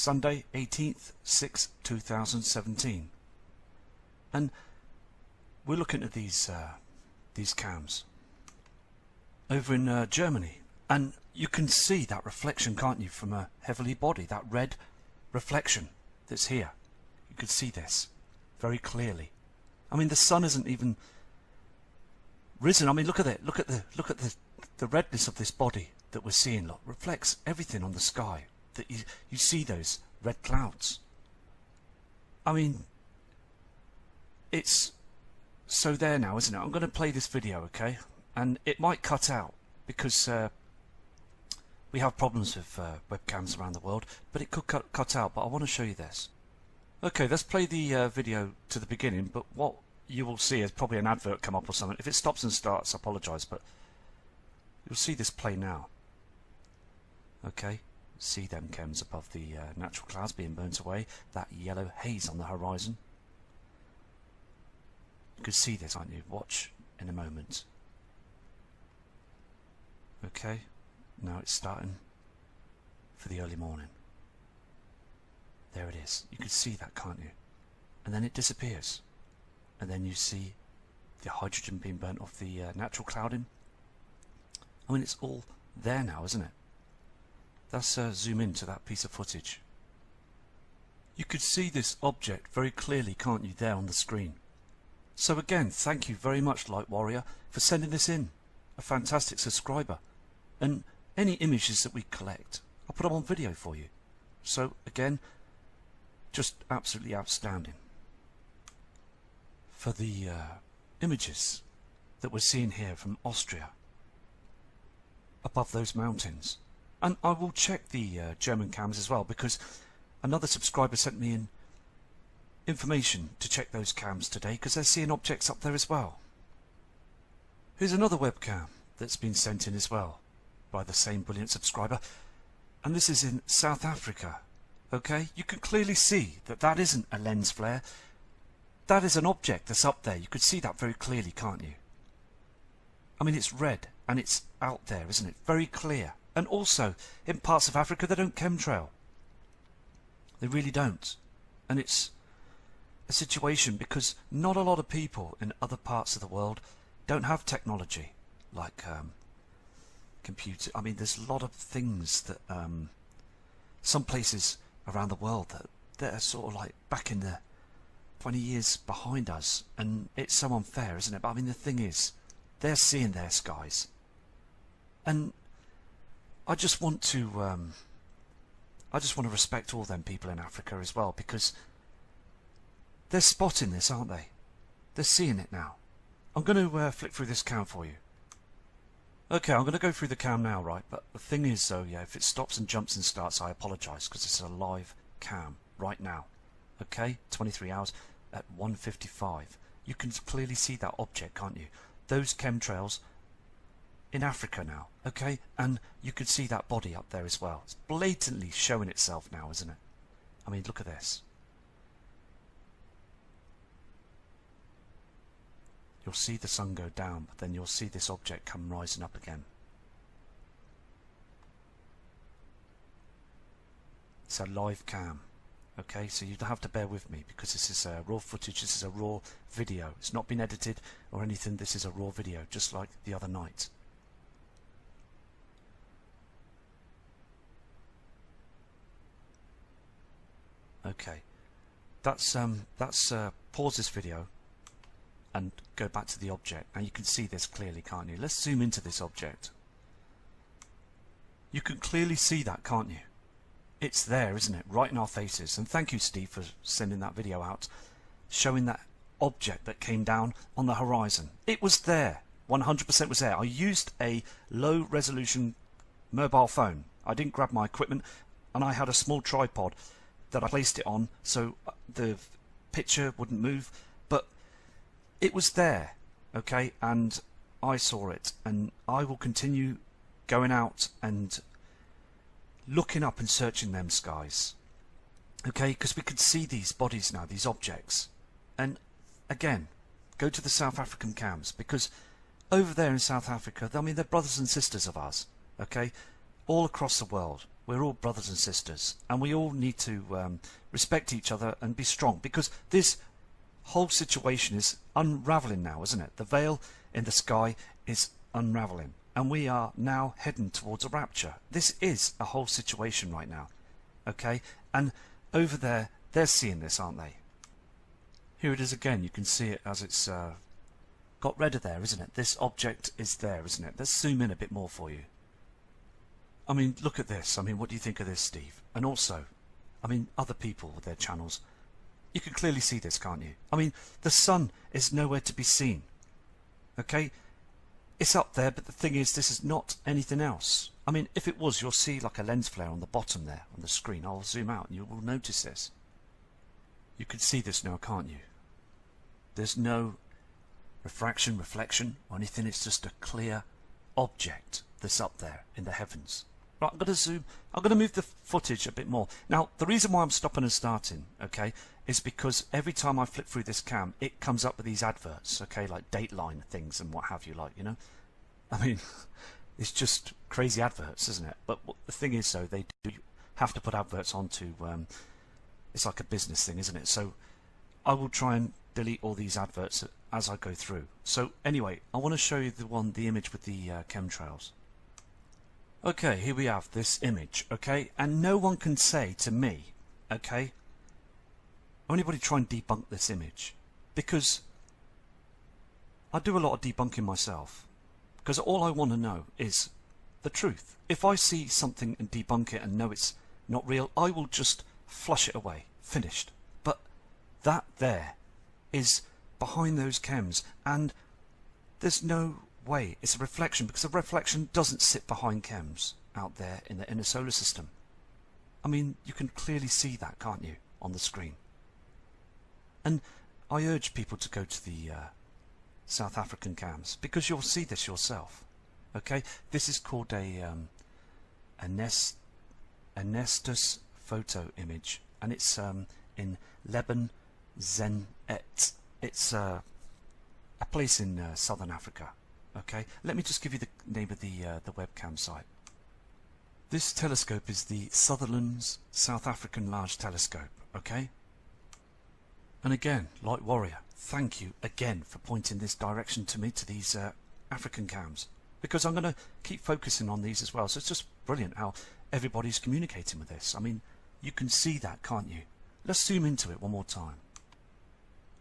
Sunday 18th/6/2017, and we're looking at these cams over in Germany, and you can see that reflection, can't you, from a heavenly body, that red reflection that's here. You can see this very clearly. I mean, the sun isn't even risen. I mean, look at it. Look at the redness of this body that we're seeing. Look, reflects everything on the sky. That you see those red clouds. I mean, it's so there now, isn't it? I'm going to play this video, okay? And it might cut out because we have problems with webcams around the world, but it could cut out. But I want to show you this. Okay, let's play the video to the beginning, but what you will see is probably an advert come up or something. If it stops and starts, I apologise, but you'll see this play now. Okay, see them chems above the natural clouds being burnt away, that yellow haze on the horizon. You can see this, aren't you? Watch in a moment. Okay, now it's starting for the early morning. There it is. You can see that, can't you? And then it disappears. And then you see the hydrogen being burnt off the natural clouding. I mean, it's all there now, isn't it? Let's zoom into that piece of footage. You could see this object very clearly, can't you, there on the screen. So again, thank you very much, Light Warrior, for sending this in. A fantastic subscriber. And any images that we collect, I'll put them on video for you. So again, just absolutely outstanding. For the images that we're seeing here from Austria, above those mountains. And I will check the German cams as well, because another subscriber sent me in information to check those cams today, because they're seeing objects up there as well. Here's another webcam that's been sent in as well by the same brilliant subscriber, and this is in South Africa. Okay, you can clearly see that that isn't a lens flare. That is an object that's up there. You could see that very clearly, can't you? I mean, it's red and it's out there, isn't it? Very clear. And also, in parts of Africa, they don't chemtrail. They really don't. And it's a situation because not a lot of people in other parts of the world don't have technology like computer. I mean, there's a lot of things that some places around the world that are sort of like back in the 20 years behind us, and it's so unfair, isn't it? But I mean, the thing is, they're seeing their skies, and I just want to respect all them people in Africa as well, because they're spotting this, aren't they? They're seeing it now. I'm going to flick through this cam for you. Okay, I'm going to go through the cam now, right? But the thing is, though, yeah, if it stops and jumps and starts, I apologise, because it's a live cam right now. Okay, 23 hours at 1:55. You can clearly see that object, can't you? Those chemtrails in Africa now, okay? And you can see that body up there as well. It's blatantly showing itself now, isn't it? I mean, look at this. You'll see the sun go down, but then you'll see this object come rising up again. It's a live cam. Okay, so you have to bear with me because this is raw footage, this is a raw video. It's not been edited or anything, this is a raw video, just like the other night. Okay, that's pause this video and go back to the object. Now you can see this clearly, can't you? Let's zoom into this object. You can clearly see that, can't you? It's there, isn't it? Right in our faces. And thank you, Steve, for sending that video out, showing that object that came down on the horizon. It was there. 100% was there. I used a low resolution mobile phone. I didn't grab my equipment, and I had a small tripod that I placed it on so the picture wouldn't move, but it was there, okay, and I saw it, and I will continue going out and looking up and searching them skies, okay, because we can see these bodies now, these objects. And again, go to the South African cams, because over there in South Africa, I mean, they're brothers and sisters of ours, okay, all across the world. we're all brothers and sisters, and we all need to respect each other and be strong, because this whole situation is unraveling now, isn't it? The veil in the sky is unraveling, and we are now heading towards a rapture. This is a whole situation right now, okay? And over there, they're seeing this, aren't they? Here it is again. You can see it as it's got rid of there, isn't it? This object is there, isn't it? Let's zoom in a bit more for you. I mean, look at this. I mean, what do you think of this, Steve? And also, I mean, other people with their channels, you can clearly see this, can't you? I mean, the sun is nowhere to be seen. Okay? It's up there, but the thing is, this is not anything else. I mean, if it was, you'll see like a lens flare on the bottom there on the screen. I'll zoom out and you will notice this. You can see this now, can't you? There's no refraction, reflection, or anything. It's just a clear object that's up there in the heavens. Right, I'm going to zoom. I'm going to move the footage a bit more. Now, the reason why I'm stopping and starting, okay, is because every time I flip through this cam, it comes up with these adverts, okay, like Dateline things and what have you, like, you know. I mean, it's just crazy adverts, isn't it? But the thing is, though, they do have to put adverts onto. It's like a business thing, isn't it? So I will try and delete all these adverts as I go through. So anyway, I want to show you the image with the chemtrails. Okay, here we have this image, okay, and no one can say to me, okay, anybody try and debunk this image, because I do a lot of debunking myself, because all I want to know is the truth. If I see something and debunk it and know it's not real, I will just flush it away, finished. But that there is behind those chems, and there's no way it's a reflection, because a reflection doesn't sit behind chems out there in the inner solar system. I mean, you can clearly see that, can't you, on the screen? And I urge people to go to the South African cams, because you'll see this yourself. Okay, this is called a Nestus photo image, and it's in Lebanon Zenet. It's a place in southern Africa. Okay, let me just give you the name of the webcam site. This telescope is the Sutherland's South African Large Telescope. Okay, and again, Light Warrior, thank you again for pointing this direction to me, to these African cams, because I'm going to keep focusing on these as well. So it's just brilliant how everybody's communicating with this. I mean, you can see that, can't you? Let's zoom into it one more time.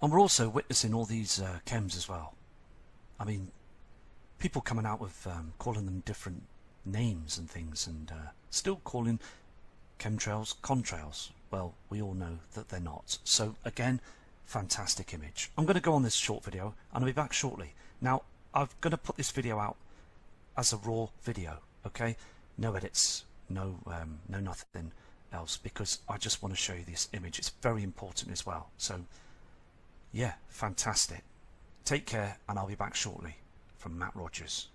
And we're also witnessing all these chems as well. I mean, people coming out with calling them different names and things, and still calling chemtrails contrails. Well, we all know that they're not. So again, fantastic image. I'm going to go on this short video and I'll be back shortly. Now, I'm going to put this video out as a raw video, okay? No edits, no nothing else, because I just want to show you this image. It's very important as well. So yeah, fantastic. Take care, and I'll be back shortly. From Matt Rogers.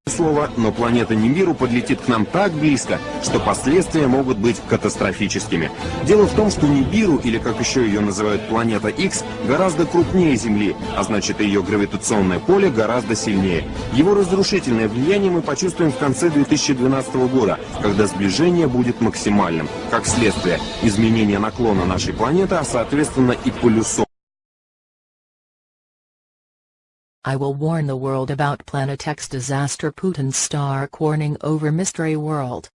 Слово, но планета Нибиру подлетит к нам так близко, что последствия могут быть катастрофическими. Дело в том, что Нибиру, или как еще ее называют планета X, гораздо крупнее Земли, а значит ее гравитационное поле гораздо сильнее. Его разрушительное влияние мы почувствуем в конце 2012 года, когда сближение будет максимальным. Как следствие, изменение наклона нашей планеты, а соответственно и полюсов. I will warn the world about Planet X disaster. Putin's stark warning over mystery world.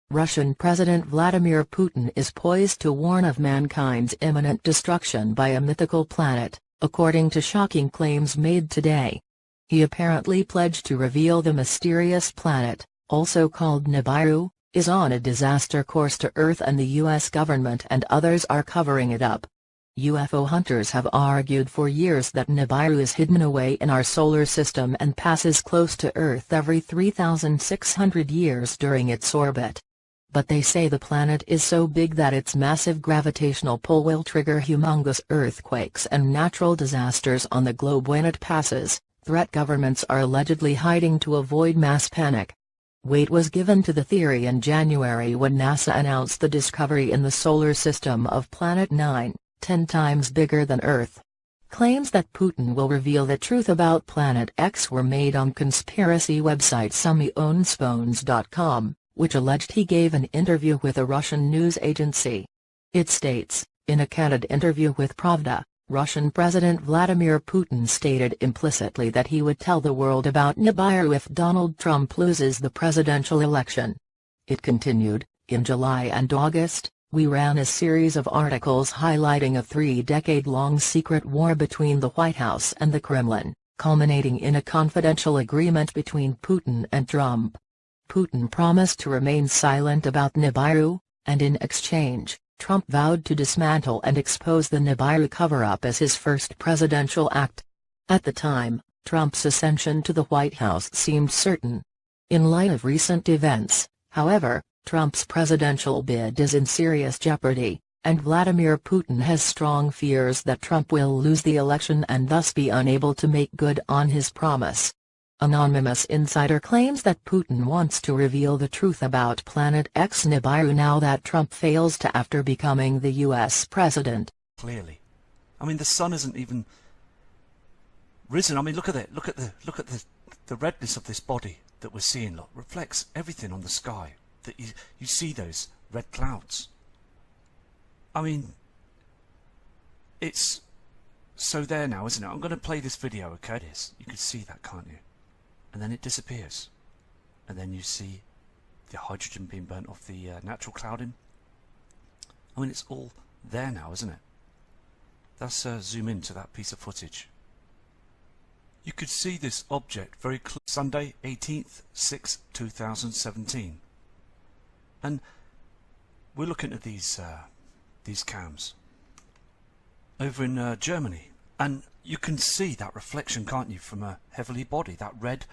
Russian President Vladimir Putin is poised to warn of mankind's imminent destruction by a mythical planet, according to shocking claims made today. He apparently pledged to reveal the mysterious planet, also called Nibiru, is on a disaster course to Earth, and the US government and others are covering it up. UFO hunters have argued for years that Nibiru is hidden away in our solar system and passes close to Earth every 3,600 years during its orbit. But they say the planet is so big that its massive gravitational pull will trigger humongous earthquakes and natural disasters on the globe when it passes. Threat governments are allegedly hiding to avoid mass panic. Weight was given to the theory in January when NASA announced the discovery in the solar system of Planet 9. 10 times bigger than Earth. Claims that Putin will reveal the truth about Planet X were made on conspiracy website SummyOwnsphones.com. which alleged he gave an interview with a Russian news agency. It states, in a candid interview with Pravda, Russian President Vladimir Putin stated implicitly that he would tell the world about Nibiru if Donald Trump loses the presidential election. It continued, in July and August, we ran a series of articles highlighting a 3-decade-long secret war between the White House and the Kremlin, culminating in a confidential agreement between Putin and Trump. Putin promised to remain silent about Nibiru, and in exchange, Trump vowed to dismantle and expose the Nibiru cover-up as his first presidential act. At the time, Trump's ascension to the White House seemed certain. In light of recent events, however, Trump's presidential bid is in serious jeopardy, and Vladimir Putin has strong fears that Trump will lose the election and thus be unable to make good on his promise. Anonymous insider claims that Putin wants to reveal the truth about Planet X Nibiru now that Trump fails to after becoming the US president. Clearly. I mean, the sun isn't even risen. I mean, look at it. Look at the redness of this body that we're seeing. Look, reflects everything on the sky. That you see those red clouds. I mean, it's so there now, isn't it? I'm going to play this video, okay? It is. You can see that, can't you? And then it disappears. And then you see the hydrogen being burnt off the natural clouding. I mean, it's all there now, isn't it? Let's zoom into that piece of footage. You could see this object very clearly. Sunday, 18th, 6th, 2017. And we're looking at these cams over in Germany. And you can see that reflection, can't you, from a heavenly body, that red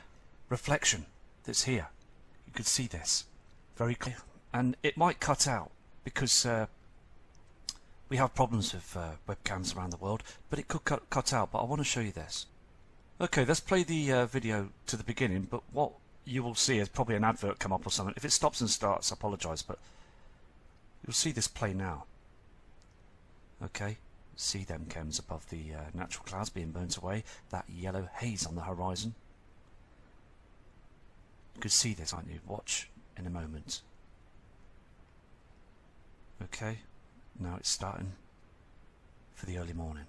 reflection that's here. You could see this very clear. And it might cut out because we have problems with webcams around the world, but it could cut out. But I want to show you this. Okay, let's play the video to the beginning, but what you will see is probably an advert come up or something. If it stops and starts, I apologise, but you'll see this play now. Okay. See them chems above the natural clouds being burnt away, that yellow haze on the horizon. You can see this, aren't you? Watch in a moment. Okay, now it's starting for the early morning.